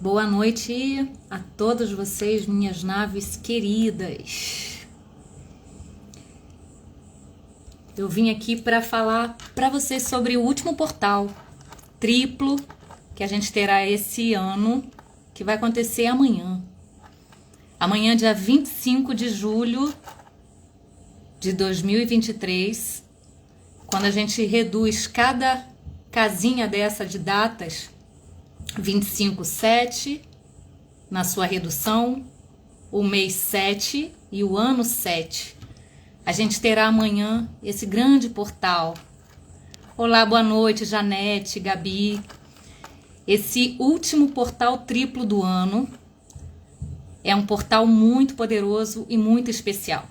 Boa noite a todos vocês, minhas naves queridas. Eu vim aqui para falar para vocês sobre o último portal triplo que a gente terá esse ano, que vai acontecer amanhã. Amanhã, dia 25 de julho de 2023, quando a gente reduz cada casinha dessa de datas, 25/7 na sua redução, o mês 7 e o ano 7. A gente terá amanhã esse grande portal. Olá, boa noite, Janete, Gabi. Esse último portal triplo do ano é um portal muito poderoso e muito especial.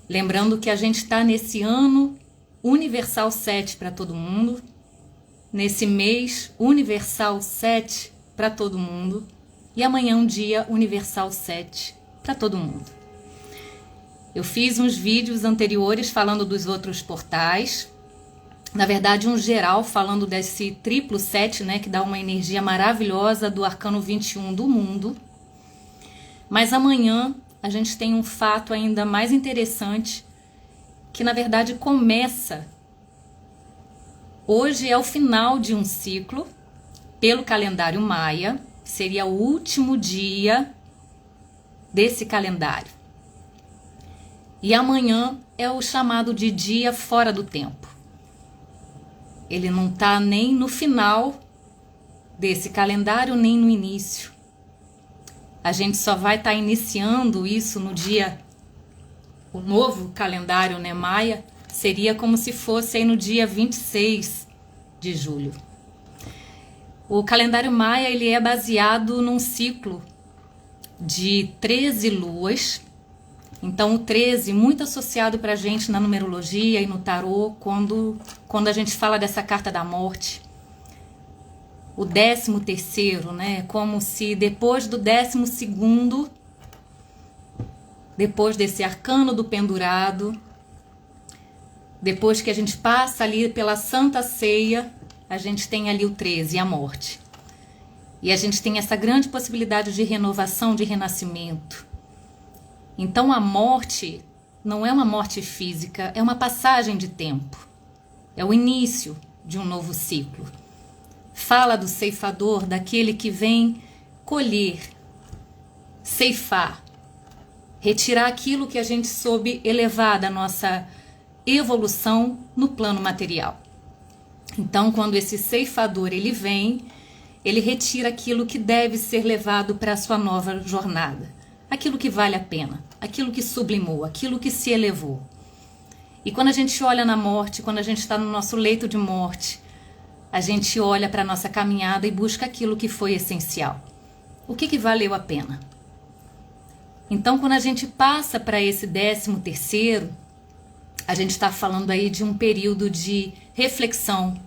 Lembrando que a gente está nesse ano universal 7 para todo mundo, nesse mês universal 7 para todo mundo, e amanhã um dia universal 7 para todo mundo. Eu fiz uns vídeos anteriores falando dos outros portais, na verdade um geral falando desse triplo 7, né, que dá uma energia maravilhosa do arcano 21 do mundo. Mas amanhã a gente tem um fato ainda mais interessante, que na verdade começa. Hoje é o final de um ciclo, pelo calendário maia, seria o último dia desse calendário. E amanhã é o chamado de dia fora do tempo. Ele não está nem no final desse calendário, nem no início. A gente só vai estar iniciando isso no dia, o novo calendário, né, maia, seria como se fosse aí no dia 26 de julho. O calendário maia, ele é baseado num ciclo de 13 luas. Então o 13, muito associado pra gente na numerologia e no tarô, quando a gente fala dessa carta da morte. O 13º, né, como se depois do 12º, depois desse arcano do pendurado, depois que a gente passa ali pela Santa Ceia, a gente tem ali o 13, a morte. E a gente tem essa grande possibilidade de renovação, de renascimento. Então a morte não é uma morte física, é uma passagem de tempo. É o início de um novo ciclo. Fala do ceifador, daquele que vem colher, ceifar, retirar aquilo que a gente soube elevar da nossa evolução no plano material. Então, quando esse ceifador ele vem, ele retira aquilo que deve ser levado para a sua nova jornada, aquilo que vale a pena, aquilo que sublimou, aquilo que se elevou. E quando a gente olha na morte, quando a gente está no nosso leito de morte, a gente olha para a nossa caminhada e busca aquilo que foi essencial. O que valeu a pena? Então, quando a gente passa para esse 13º, a gente está falando aí de um período de reflexão,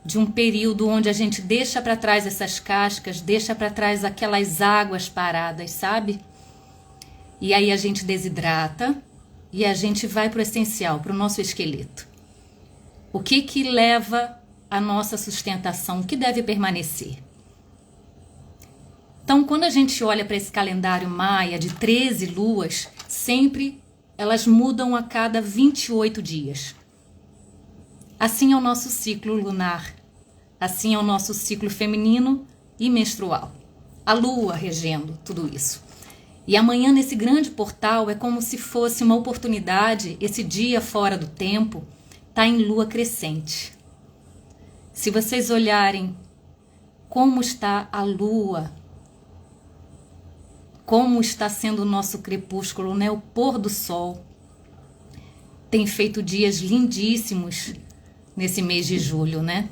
de um período onde a gente deixa para trás essas cascas, deixa para trás aquelas águas paradas, sabe? E aí a gente desidrata e a gente vai para o essencial, para o nosso esqueleto. O que leva a nossa sustentação, o que deve permanecer? Então, quando a gente olha para esse calendário maia de 13 luas, sempre elas mudam a cada 28 dias. Assim é o nosso ciclo lunar, assim é o nosso ciclo feminino e menstrual. A lua regendo tudo isso. E amanhã, nesse grande portal, é como se fosse uma oportunidade, esse dia fora do tempo, está em lua crescente. Se vocês olharem como está a lua, como está sendo o nosso crepúsculo, né? O pôr do sol, tem feito dias lindíssimos nesse mês de julho, né?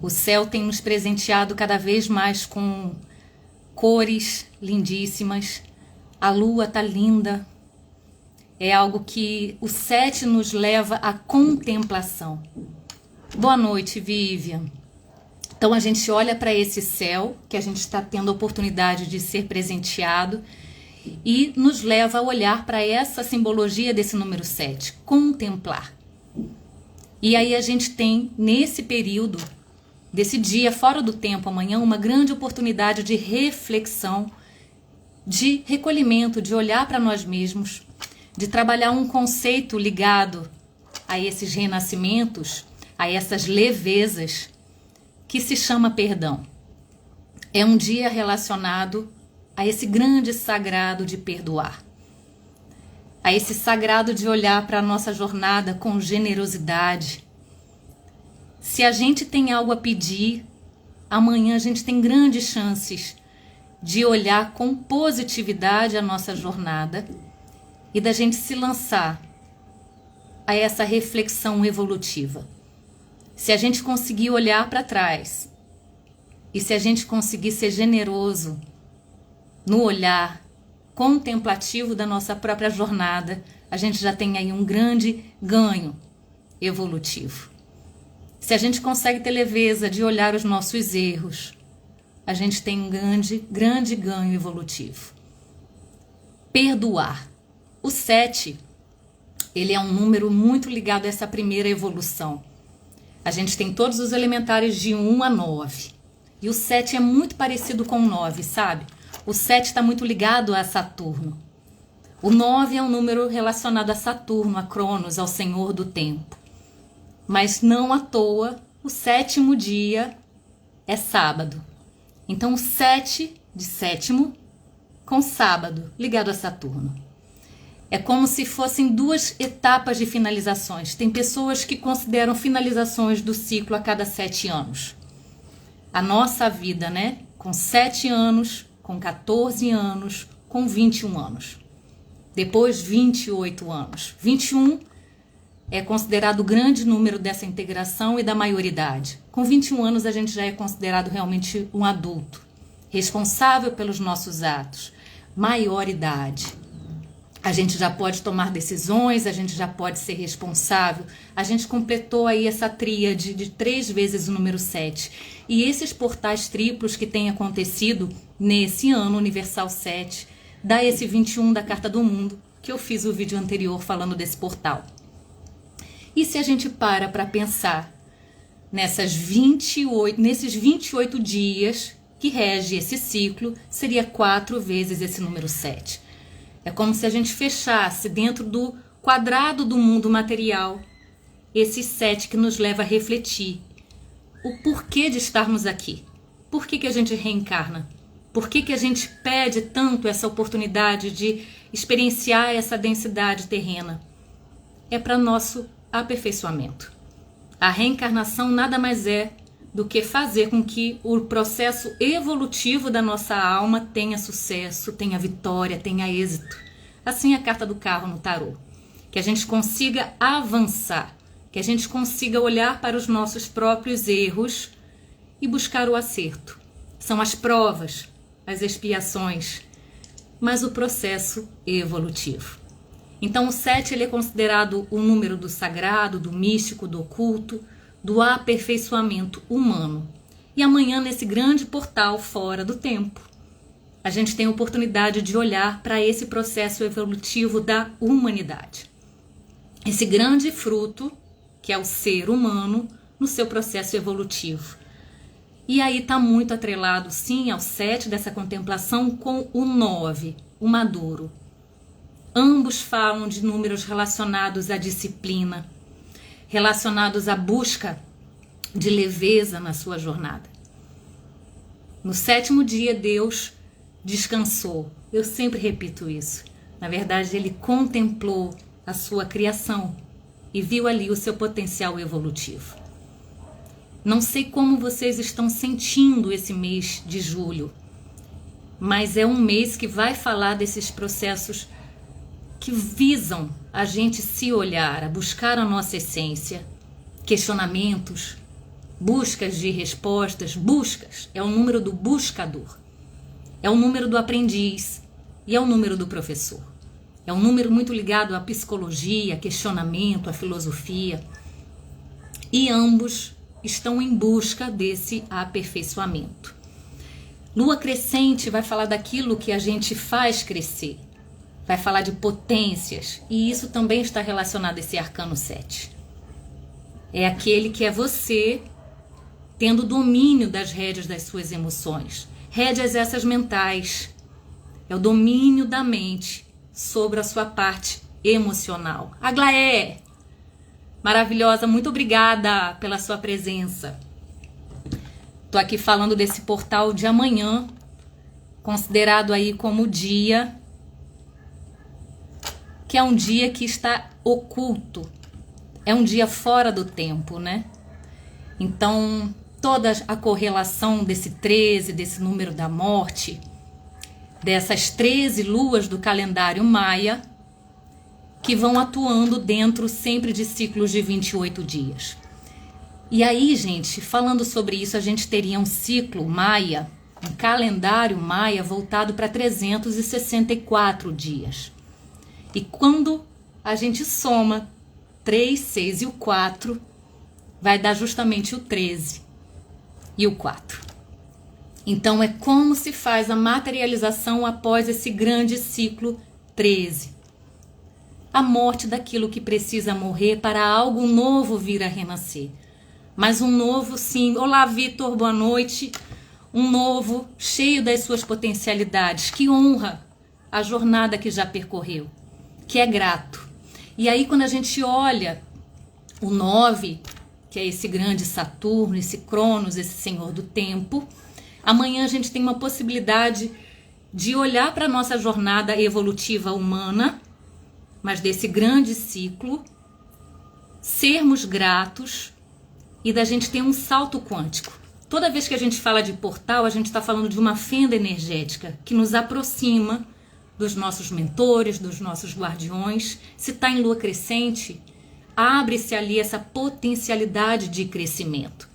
O céu tem nos presenteado cada vez mais com cores lindíssimas. A lua tá linda. É algo que o 7 nos leva à contemplação. Boa noite, Vivian. Então a gente olha para esse céu que a gente está tendo a oportunidade de ser presenteado e nos leva a olhar para essa simbologia desse número 7, contemplar. E aí a gente tem nesse período desse dia fora do tempo amanhã, uma grande oportunidade de reflexão, de recolhimento, de olhar para nós mesmos, de trabalhar um conceito ligado a esses renascimentos, a essas levezas, que se chama perdão. É um dia relacionado a esse grande sagrado de perdoar, a esse sagrado de olhar para a nossa jornada com generosidade. Se a gente tem algo a pedir, amanhã a gente tem grandes chances de olhar com positividade a nossa jornada e da gente se lançar a essa reflexão evolutiva. Se a gente conseguir olhar para trás e se a gente conseguir ser generoso no olhar contemplativo da nossa própria jornada, a gente já tem aí um grande ganho evolutivo. Se a gente consegue ter leveza de olhar os nossos erros, a gente tem um grande ganho evolutivo. Perdoar. O 7, ele é um número muito ligado a essa primeira evolução. A gente tem todos os elementares de 1 a 9. E o 7 é muito parecido com o 9, sabe? O 7 está muito ligado a Saturno. O 9 é um número relacionado a Saturno, a Cronos, ao Senhor do Tempo. Mas não à toa, o 7º dia é sábado. Então, o 7 de sétimo com sábado, ligado a Saturno. É como se fossem 2 etapas de finalizações. Tem pessoas que consideram finalizações do ciclo a cada 7 anos. A nossa vida, né? Com 7 anos, com 14 anos, com 21 anos. Depois, 28 anos. 21 é considerado o grande número dessa integração e da maioridade. Com 21 anos, a gente já é considerado realmente um adulto, responsável pelos nossos atos, maioridade. A gente já pode tomar decisões, a gente já pode ser responsável. A gente completou aí essa tríade de 3 vezes o número 7. E esses portais triplos que têm acontecido nesse ano universal 7, dá esse 21 da Carta do Mundo, que eu fiz o vídeo anterior falando desse portal. E se a gente para pensar nesses 28 dias que rege esse ciclo, seria 4 vezes esse número 7. É como se a gente fechasse dentro do quadrado do mundo material esse 7 que nos leva a refletir o porquê de estarmos aqui. Por que a gente reencarna? Por que a gente pede tanto essa oportunidade de experienciar essa densidade terrena? É para nosso aperfeiçoamento. A reencarnação nada mais é do que fazer com que o processo evolutivo da nossa alma tenha sucesso, tenha vitória, tenha êxito. Assim é a carta do carro no tarô. Que a gente consiga avançar, que a gente consiga olhar para os nossos próprios erros e buscar o acerto. São as provas, as expiações, mas o processo evolutivo. Então o 7 ele é considerado o número do sagrado, do místico, do oculto, do aperfeiçoamento humano. E amanhã, nesse grande portal fora do tempo, a gente tem a oportunidade de olhar para esse processo evolutivo da humanidade. Esse grande fruto, que é o ser humano, no seu processo evolutivo. E aí está muito atrelado, sim, ao 7 dessa contemplação com o 9, o maduro. Ambos falam de números relacionados à disciplina, relacionados à busca de leveza na sua jornada. No 7º dia, Deus descansou. Eu sempre repito isso. Na verdade, ele contemplou a sua criação e viu ali o seu potencial evolutivo. Não sei como vocês estão sentindo esse mês de julho, mas é um mês que vai falar desses processos que visam a gente se olhar, a buscar a nossa essência, questionamentos, buscas de respostas, buscas. É o número do buscador, é o número do aprendiz e é o número do professor. É um número muito ligado à psicologia, questionamento, à filosofia. E ambos estão em busca desse aperfeiçoamento. Lua crescente vai falar daquilo que a gente faz crescer. Vai falar de potências. E isso também está relacionado a esse arcano 7. É aquele que é você tendo domínio das rédeas das suas emoções. Rédeas essas mentais. É o domínio da mente sobre a sua parte emocional. Aglaé, maravilhosa, muito obrigada pela sua presença. Tô aqui falando desse portal de amanhã, considerado aí como dia, que é um dia que está oculto, é um dia fora do tempo, né? Então, toda a correlação desse 13, desse número da morte, dessas 13 luas do calendário maia, que vão atuando dentro sempre de ciclos de 28 dias. E aí, gente, falando sobre isso, a gente teria um ciclo maia, um calendário maia voltado para 364 dias. E quando a gente soma 3, 6 e o 4, vai dar justamente o 13 e o 4. Então é como se faz a materialização após esse grande ciclo 13. A morte daquilo que precisa morrer para algo novo vir a renascer. Mas um novo, sim. Olá, Vitor, boa noite. Um novo cheio das suas potencialidades, que honra a jornada que já percorreu, que é grato. E aí quando a gente olha o 9, que é esse grande Saturno, esse Cronos, esse senhor do tempo, amanhã a gente tem uma possibilidade de olhar para a nossa jornada evolutiva humana, mas desse grande ciclo, sermos gratos e da gente ter um salto quântico. Toda vez que a gente fala de portal, a gente está falando de uma fenda energética que nos aproxima dos nossos mentores, dos nossos guardiões. Se está em lua crescente, abre-se ali essa potencialidade de crescimento.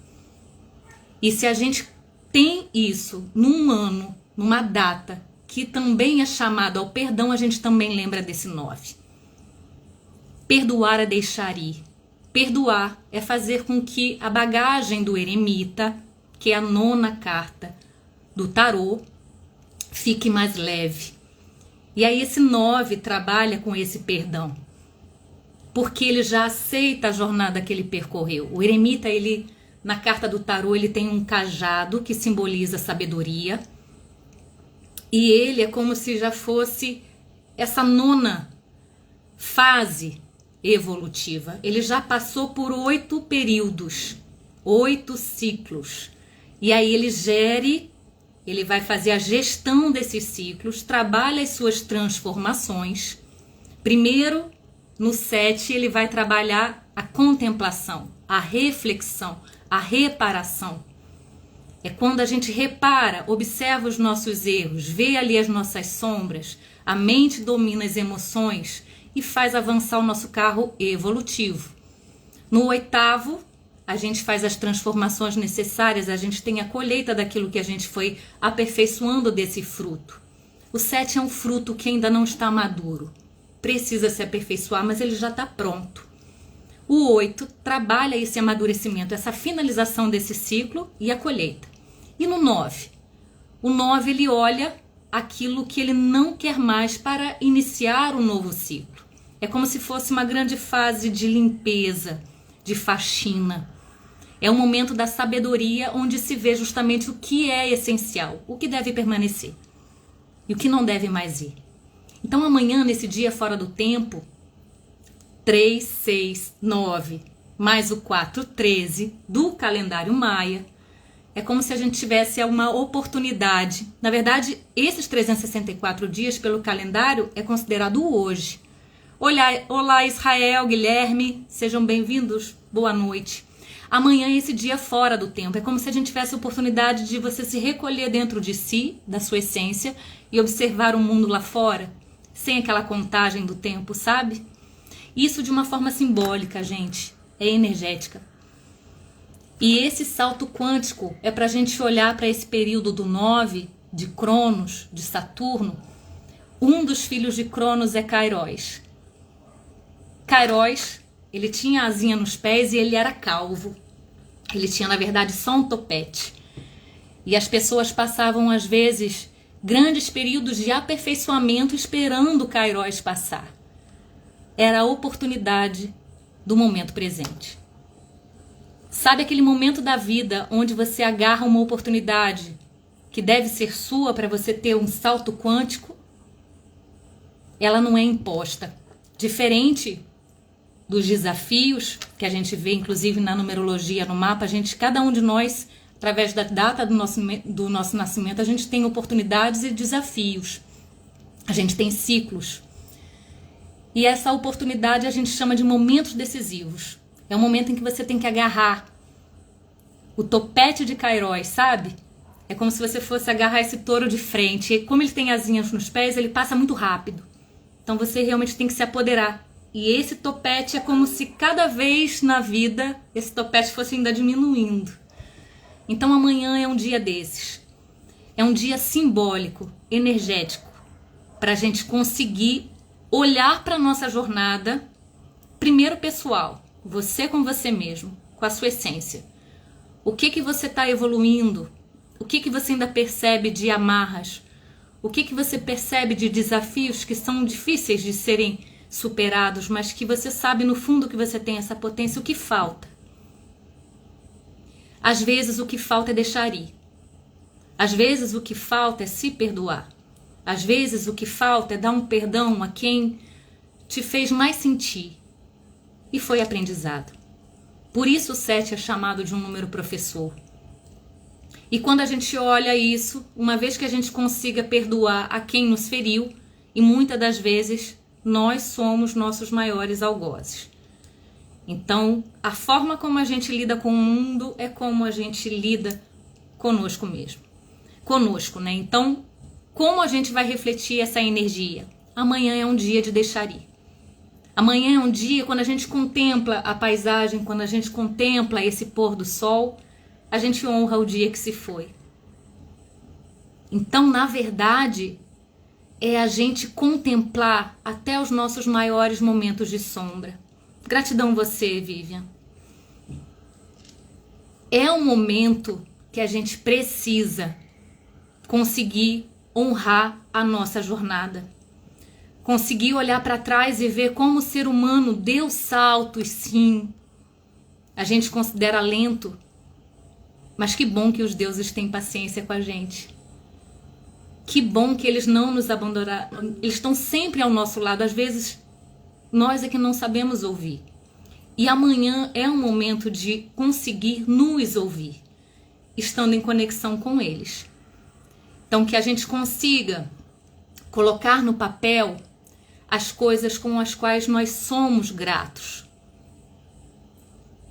E se a gente tem isso num ano, numa data, que também é chamado ao perdão, a gente também lembra desse 9. Perdoar é deixar ir. Perdoar é fazer com que a bagagem do eremita, que é a 9ª carta do tarô, fique mais leve. E aí esse 9 trabalha com esse perdão, porque ele já aceita a jornada que ele percorreu. O eremita, ele, na carta do tarô, ele tem um cajado que simboliza sabedoria, e ele é como se já fosse essa 9ª fase evolutiva. Ele já passou por 8 períodos, 8 ciclos. E aí ele vai fazer a gestão desses ciclos, trabalha as suas transformações. Primeiro, no 7, ele vai trabalhar a contemplação, a reflexão, a reparação. É quando a gente repara, observa os nossos erros, vê ali as nossas sombras, a mente domina as emoções e faz avançar o nosso carro evolutivo. No 8º, a gente faz as transformações necessárias, a gente tem a colheita daquilo que a gente foi aperfeiçoando desse fruto. O 7 é um fruto que ainda não está maduro, precisa se aperfeiçoar, mas ele já está pronto. O 8 trabalha esse amadurecimento, essa finalização desse ciclo e a colheita. E no 9? O 9 ele olha aquilo que ele não quer mais para iniciar um novo ciclo. É como se fosse uma grande fase de limpeza, de faxina. É um momento da sabedoria onde se vê justamente o que é essencial, o que deve permanecer e o que não deve mais ir. Então amanhã, nesse dia fora do tempo, 3, 6, 9, mais o 4, 13 do calendário maia, é como se a gente tivesse uma oportunidade. Na verdade, esses 364 dias pelo calendário é considerado o hoje. Olá Israel, Guilherme, sejam bem-vindos, boa noite. Amanhã é esse dia fora do tempo, é como se a gente tivesse a oportunidade de você se recolher dentro de si, da sua essência, e observar o mundo lá fora, sem aquela contagem do tempo, sabe? Isso de uma forma simbólica, gente, é energética. E esse salto quântico é para a gente olhar para esse período do 9, de Cronos, de Saturno. Um dos filhos de Cronos é Kairos. Kairos, ele tinha asinha nos pés e ele era calvo. Ele tinha, na verdade, só um topete. E as pessoas passavam, às vezes, grandes períodos de aperfeiçoamento esperando Kairos passar. Era a oportunidade do momento presente. Sabe aquele momento da vida onde você agarra uma oportunidade que deve ser sua para você ter um salto quântico? Ela não é imposta. Diferente dos desafios que a gente vê, inclusive na numerologia, no mapa, cada um de nós, através da data do nosso nascimento, a gente tem oportunidades e desafios. A gente tem ciclos. E essa oportunidade a gente chama de momentos decisivos. É o momento em que você tem que agarrar o topete de Kairos, sabe? É como se você fosse agarrar esse touro de frente. E como ele tem asinhas nos pés, ele passa muito rápido. Então você realmente tem que se apoderar. E esse topete é como se cada vez na vida esse topete fosse ainda diminuindo. Então amanhã é um dia desses. É um dia simbólico, energético, para a gente conseguir olhar para a nossa jornada, primeiro pessoal, você com você mesmo, com a sua essência. O que você está evoluindo? O que você ainda percebe de amarras? O que você percebe de desafios que são difíceis de serem superados, mas que você sabe no fundo que você tem essa potência? O que falta? Às vezes o que falta é deixar ir. Às vezes o que falta é se perdoar. Às vezes o que falta é dar um perdão a quem te fez mais sentir. E foi aprendizado. Por isso o 7 é chamado de um número professor. E quando a gente olha isso, uma vez que a gente consiga perdoar a quem nos feriu, e muitas das vezes nós somos nossos maiores algozes. Então, a forma como a gente lida com o mundo é como a gente lida conosco mesmo. Conosco, né? Então, como a gente vai refletir essa energia? Amanhã é um dia de deixar ir. Amanhã é um dia quando a gente contempla a paisagem, quando a gente contempla esse pôr do sol, a gente honra o dia que se foi. Então, na verdade, é a gente contemplar até os nossos maiores momentos de sombra. Gratidão você, Vivian. É um momento que a gente precisa conseguir honrar a nossa jornada. Conseguir olhar para trás e ver como o ser humano deu saltos, sim. A gente considera lento, mas que bom que os deuses têm paciência com a gente. Que bom que eles não nos abandonaram. Eles estão sempre ao nosso lado. Às vezes, nós é que não sabemos ouvir. E amanhã é um momento de conseguir nos ouvir, estando em conexão com eles. Então, que a gente consiga colocar no papel as coisas com as quais nós somos gratos.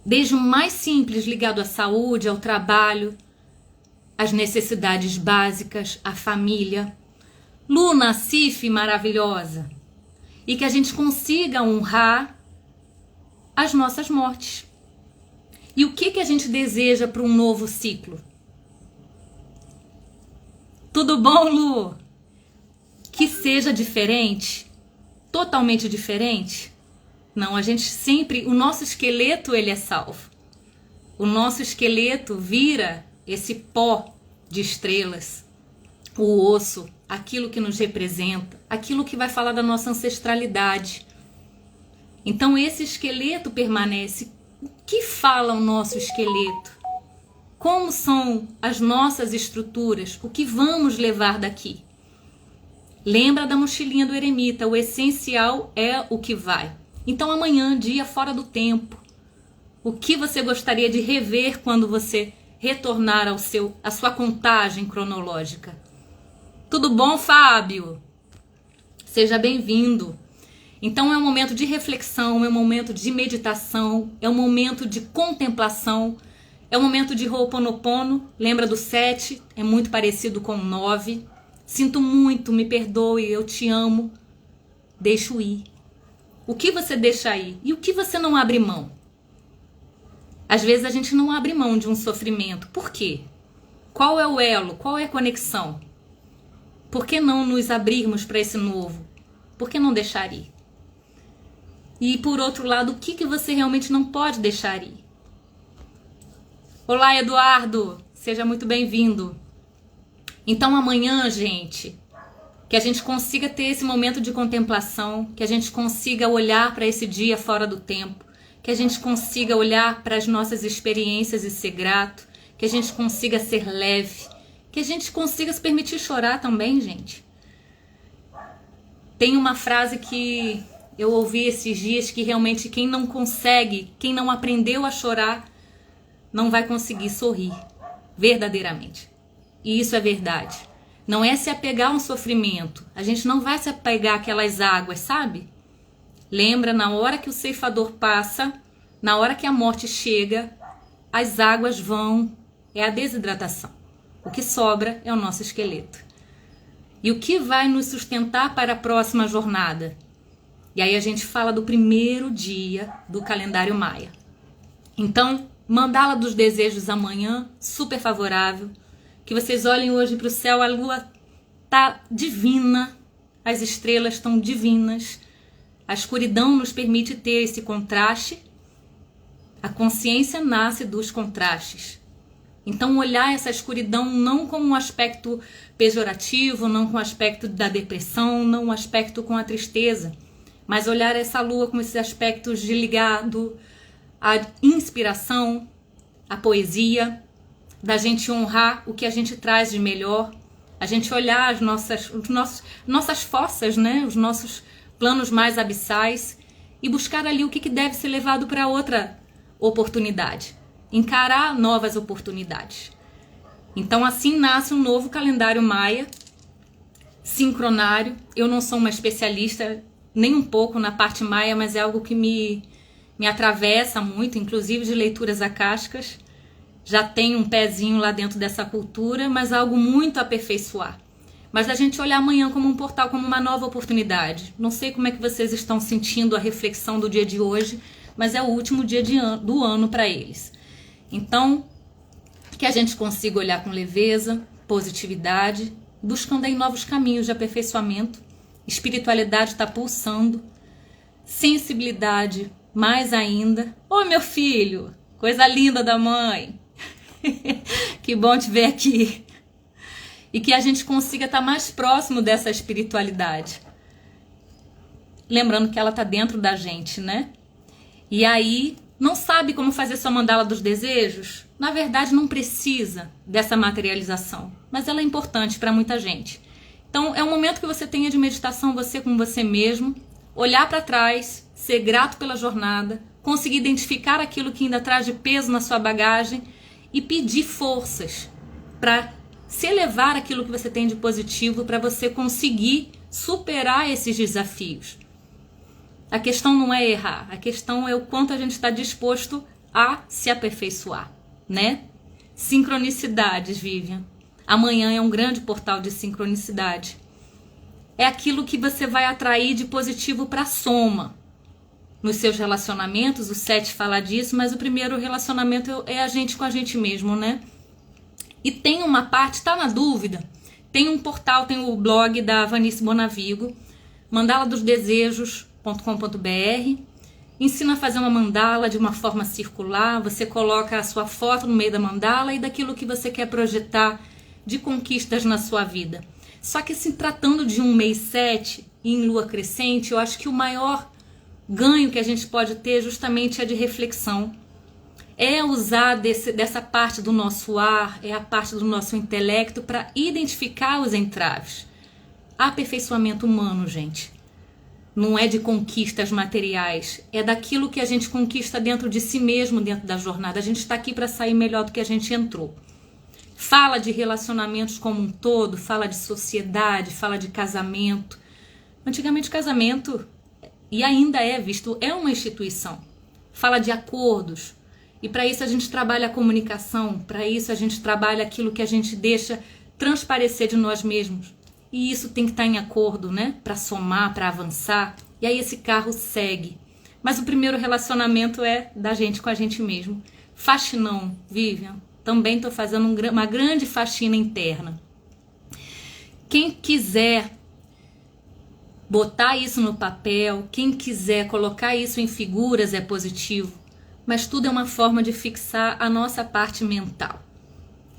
Desde o mais simples, ligado à saúde, ao trabalho, às necessidades básicas, à família. Luna, Cif, maravilhosa. E que a gente consiga honrar as nossas mortes. E o que a gente deseja para um novo ciclo? Tudo bom, Lu? Que seja diferente, totalmente diferente? Não, a gente sempre, o nosso esqueleto ele é salvo. O nosso esqueleto vira esse pó de estrelas, o osso, aquilo que nos representa, aquilo que vai falar da nossa ancestralidade. Então esse esqueleto permanece. O que fala o nosso esqueleto? Como são as nossas estruturas? O que vamos levar daqui? Lembra da mochilinha do eremita, o essencial é o que vai. Então amanhã, dia fora do tempo, o que você gostaria de rever quando você retornar à sua contagem cronológica? Tudo bom, Fábio? Seja bem-vindo. Então é um momento de reflexão, é um momento de meditação, é um momento de contemplação, é um momento de Ho'oponopono. Lembra do 7? É muito parecido com o 9. Sinto muito, me perdoe, eu te amo. Deixo ir. O que você deixa ir? E o que você não abre mão? Às vezes a gente não abre mão de um sofrimento. Por quê? Qual é o elo? Qual é a conexão? Por que não nos abrirmos para esse novo? Por que não deixar ir? E por outro lado, o que você realmente não pode deixar ir? Olá, Eduardo! Seja muito bem-vindo. Então amanhã, gente, que a gente consiga ter esse momento de contemplação, que a gente consiga olhar para esse dia fora do tempo, que a gente consiga olhar para as nossas experiências e ser grato, que a gente consiga ser leve, que a gente consiga se permitir chorar também, gente. Tem uma frase que eu ouvi esses dias que realmente quem não consegue, quem não aprendeu a chorar, não vai conseguir sorrir, verdadeiramente. E isso é verdade. Não é se apegar a um sofrimento. A gente não vai se apegar àquelas águas, sabe? Lembra, na hora que o ceifador passa, na hora que a morte chega, as águas vão, é a desidratação. O que sobra é o nosso esqueleto. E o que vai nos sustentar para a próxima jornada? E aí a gente fala do primeiro dia do calendário maia. Então, mandala dos desejos amanhã, super favorável. Que vocês olhem hoje para o céu, a lua tá divina, as estrelas estão divinas. A escuridão nos permite ter esse contraste. A consciência nasce dos contrastes. Então, olhar essa escuridão não como um aspecto pejorativo, não com o aspecto da depressão, não um aspecto com a tristeza, mas olhar essa lua com esses aspectos de ligado à inspiração, à poesia, da gente honrar o que a gente traz de melhor, a gente olhar as nossas forças, né? Os nossos planos mais abissais e buscar ali o que deve ser levado para outra oportunidade. Encarar novas oportunidades. Então assim nasce um novo calendário maia, sincronário. Eu não sou uma especialista nem um pouco na parte maia, mas é algo que me atravessa muito, inclusive de leituras acásticas. Já tenho um pezinho lá dentro dessa cultura, mas algo muito a aperfeiçoar. Mas a gente olhar amanhã como um portal, como uma nova oportunidade. Não sei como é que vocês estão sentindo a reflexão do dia de hoje, mas é o último dia do ano para eles. Então, que a gente consiga olhar com leveza, positividade, buscando aí novos caminhos de aperfeiçoamento. Espiritualidade está pulsando, sensibilidade mais ainda. Ô, meu filho, coisa linda da mãe. Que bom te ver aqui. E que a gente consiga estar mais próximo dessa espiritualidade. Lembrando que ela está dentro da gente, né? E aí, não sabe como fazer sua mandala dos desejos? Na verdade, não precisa dessa materialização, mas ela é importante para muita gente. Então, é um momento que você tenha de meditação, você com você mesmo, olhar para trás, ser grato pela jornada, conseguir identificar aquilo que ainda traz de peso na sua bagagem e pedir forças para se elevar aquilo que você tem de positivo para você conseguir superar esses desafios. A questão não é errar, a questão é o quanto a gente está disposto a se aperfeiçoar, né? Sincronicidades, Vivian. Amanhã é um grande portal de sincronicidade. É aquilo que você vai atrair de positivo para a soma. Nos seus relacionamentos, o 7 fala disso, mas o primeiro relacionamento é a gente com a gente mesmo, né? E tem uma parte, tá na dúvida? Tem um portal, tem o blog da Vanice Bonavigo, mandaladosdesejos.com.br. Ensina a fazer uma mandala de uma forma circular. Você coloca a sua foto no meio da mandala e daquilo que você quer projetar de conquistas na sua vida. Só que se tratando de um mês 7 em lua crescente, eu acho que o maior ganho que a gente pode ter justamente é de reflexão. É usar dessa parte do nosso ar, é a parte do nosso intelecto para identificar os entraves. Aperfeiçoamento humano, gente. Não é de conquistas materiais, é daquilo que a gente conquista dentro de si mesmo, dentro da jornada. A gente está aqui para sair melhor do que a gente entrou. Fala de relacionamentos como um todo, fala de sociedade, fala de casamento. Antigamente casamento, e ainda é visto, é uma instituição. Fala de acordos. E para isso a gente trabalha a comunicação, para isso a gente trabalha aquilo que a gente deixa transparecer de nós mesmos. E isso tem que estar em acordo, né? Para somar, para avançar. E aí esse carro segue. Mas o primeiro relacionamento é da gente com a gente mesmo. Faxinão, Vivian. Também estou fazendo uma grande faxina interna. Quem quiser botar isso no papel, quem quiser colocar isso em figuras é positivo. Mas tudo é uma forma de fixar a nossa parte mental.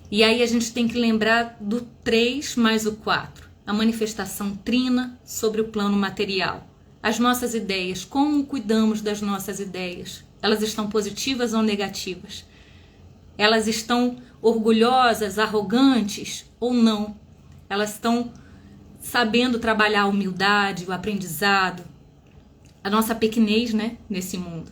E aí a gente tem que lembrar do 3 mais o 4. A manifestação trina sobre o plano material. As nossas ideias, como cuidamos das nossas ideias, Elas estão positivas ou negativas? Elas estão orgulhosas, arrogantes ou não? Elas estão sabendo trabalhar a humildade, o aprendizado, a nossa pequenez, né, nesse mundo.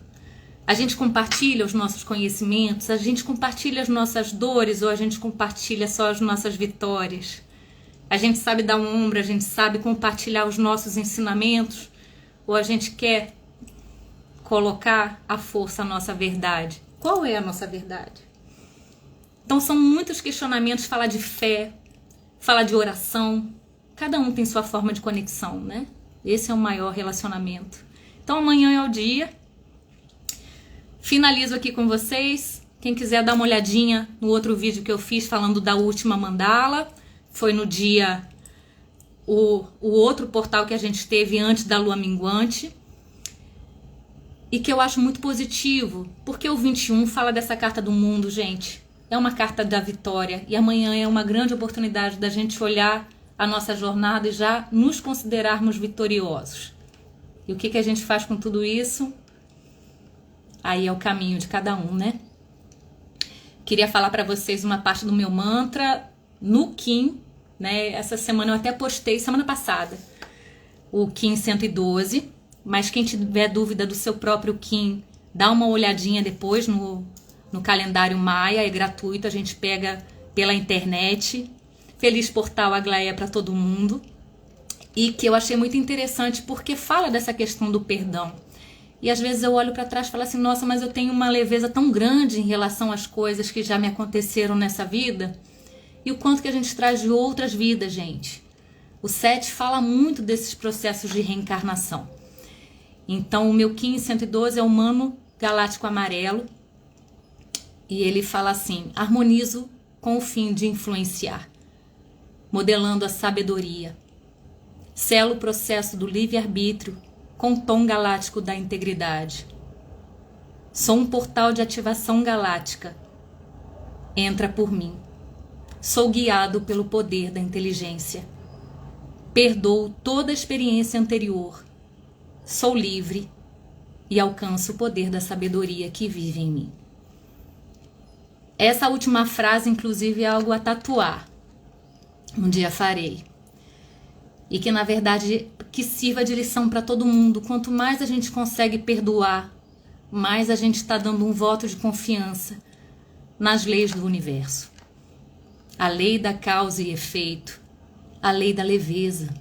A gente compartilha os nossos conhecimentos, a gente compartilha as nossas dores ou a gente compartilha só as nossas vitórias. A gente sabe dar um ombro, a gente sabe compartilhar os nossos ensinamentos ou a gente quer colocar à força a nossa verdade. Qual é a nossa verdade? Então são muitos questionamentos, falar de fé, falar de oração. Cada um tem sua forma de conexão, né? Esse é o maior relacionamento. Então amanhã é o dia. Finalizo aqui com vocês. Quem quiser dar uma olhadinha no outro vídeo que eu fiz falando da última mandala, foi no dia, o outro portal que a gente teve antes da lua minguante, e que eu acho muito positivo, porque o 21 fala dessa carta do mundo, gente. É uma carta da vitória, e amanhã é uma grande oportunidade da gente olhar a nossa jornada e já nos considerarmos vitoriosos. E o que a gente faz com tudo isso? Aí é o caminho de cada um, né? Queria falar para vocês uma parte do meu mantra no Kim, né? Essa semana eu até postei, semana passada, o Kim 112. Mas quem tiver dúvida do seu próprio Kim, dá uma olhadinha depois no calendário Maia, é gratuito, a gente pega pela internet. Feliz Portal Aglaé para todo mundo. E que eu achei muito interessante porque fala dessa questão do perdão. E às vezes eu olho para trás e falo assim, nossa, mas eu tenho uma leveza tão grande em relação às coisas que já me aconteceram nessa vida. E o quanto que a gente traz de outras vidas, gente. O 7 fala muito desses processos de reencarnação. Então o meu Kim 112 é o Mano Galáctico Amarelo. E ele fala assim, harmonizo com o fim de influenciar, modelando a sabedoria. Selo o processo do livre-arbítrio com o tom galáctico da integridade. Sou um portal de ativação galáctica. Entra por mim. Sou guiado pelo poder da inteligência. Perdoo toda a experiência anterior. Sou livre e alcanço o poder da sabedoria que vive em mim. Essa última frase, inclusive, é algo a tatuar. Um dia farei. E que, na verdade, que sirva de lição para todo mundo. Quanto mais a gente consegue perdoar, mais a gente está dando um voto de confiança nas leis do universo. A lei da causa e efeito, a lei da leveza.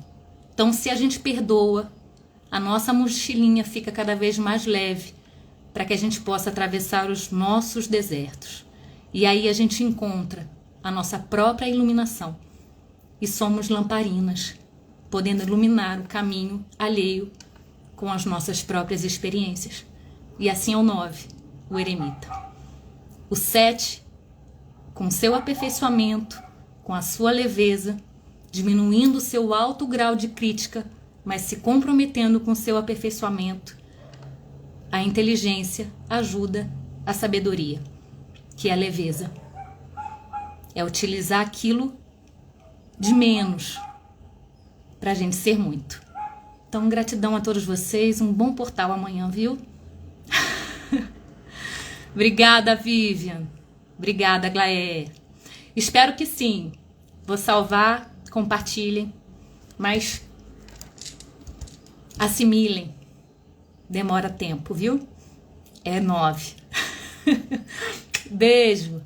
Então, se a gente perdoa, a nossa mochilinha fica cada vez mais leve para que a gente possa atravessar os nossos desertos. E aí a gente encontra a nossa própria iluminação. E somos lamparinas, podendo iluminar o caminho alheio com as nossas próprias experiências. E assim é o 9, o eremita. O 7, com seu aperfeiçoamento, com a sua leveza, diminuindo o seu alto grau de crítica, mas se comprometendo com seu aperfeiçoamento. A inteligência ajuda a sabedoria, que é a leveza. É utilizar aquilo de menos para a gente ser muito. Então, gratidão a todos vocês. Um bom portal amanhã, viu? Obrigada, Vivian. Obrigada, Glaé. Espero que sim. Vou salvar, compartilhem, mas assimilem. Demora tempo, viu? É 9. Beijo.